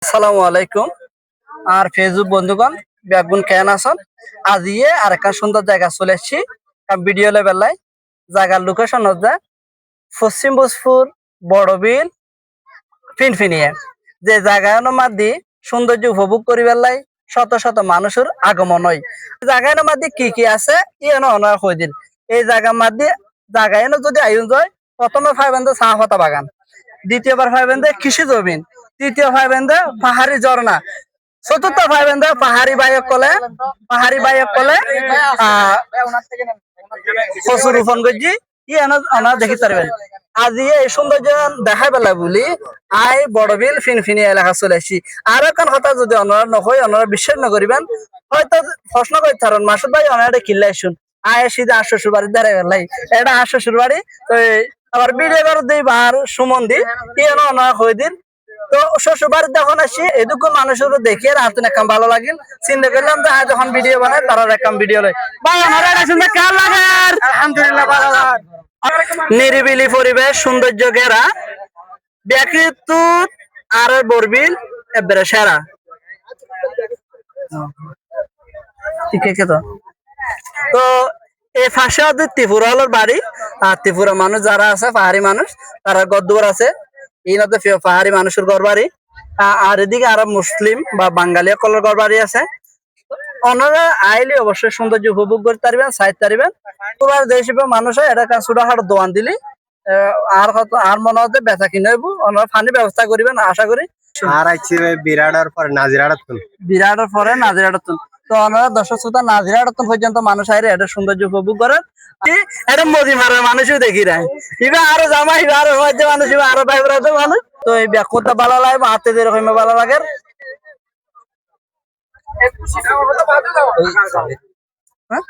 আসসালামু আলাইকুম আর ফেসবুক বন্ধুগণ বেগুন কেন আছেন আজ আর একটা সুন্দর জায়গা চলে এসেছি ভিডিও লেভেলাই জায়গার লোকেশন হচ্ছে পশ্চিম ভোজপুর বড়বিল ফিনফিনিয়ে যে জায়গার মধ্যে সৌন্দর্য উপভোগ করি বেলাই শত শত মানুষের আগমন হয় জায়গার মধ্যে কি কি আছে অনার হয়ে দিন এই জায়গার মধ্যে জায়গায় যদি আয়োজন যায় প্রথমে পাইবেন চা পাতা বাগান দ্বিতীয়বার পাইবেন কৃষি জমিন তৃতীয় পাইবেন পাহাড়ি ঝর্ণা চতুর্থ পাইবেন পাহাড়ি বায়ক কলে কচু রোপণ করছি দেখি পারবেন আজ এই সৌন্দর্য দেখাই পেলা বলি আই বড়বিল ফিনফিনি এলাকা চলে আসছি আর এখন কথা যদি অনারা নয় অনারা বিশ্বাস নকরিবেন হয়তো প্রশ্ন করতে পারেন মাসুদ ভাই অনারা কিল্লা শুন আয় সিধা আর শ্বশুর বাড়ি দাঁড়াই পেলাই এটা আর শ্বশুর বাড়ি তো আবার ভিডিও করে দিই আর সুমন দি অনারা হয়ে দিন তো শ্বশুর বাড়িতে যখন আসি এটুকু মানুষের দেখে হাতে একদম ভালো লাগিল চিন্তা করলাম যে যখন ভিডিও বানায় তারা একদম ভিডিও লয় ভাই শুনতে কেমন লাগে আলহামদুলিল্লাহ ভালো নিরিবিলি পরিবেশ সৌন্দর্য ঘেরা ব্যক্তিত্ব আর বরবিল এবারে সেরা ঠিক আছে তো এই ফাঁসে ত্রিপুরা হলো বাড়ি আর ত্রিপুরা মানুষ যারা আছে পাহাড়ি মানুষ তারা গদ্দুয়ার আছে ইনাতে পাহাড়ি মানুষের ঘর বাড়ি আর এদিকে আরো মুসলিম বা বাঙালি কলের ঘর বাড়ি আছে ওনারা আইলে অবশ্যই সৌন্দর্য উপভোগ করতে পারবেন চাইতে পারবেন তোমার যে হিসেবে মানুষ হয় এটা ছোটখাটো দোকান দিলি আর মনে হচ্ছে বেচা কিনে হইব ওনারা পানির ব্যবস্থা করবেন আশা করি আর আইছে বিরাটের পরে নাজিরাটাতুন তো ওনারা দর্শক শ্রোতা নাজিরাটাতুন পর্যন্ত মানুষ আইরে এটা সৌন্দর্য উপভোগ করেন এটা মজি মারার মানুষও দেখি নাই এবার আরো জামা এবার আরো মানুষ এবার আরো ভাই মানুষ তো এই ব্যাখ্যা ভালো লাগে হাতে যেরকম ভালো লাগে হ্যাঁ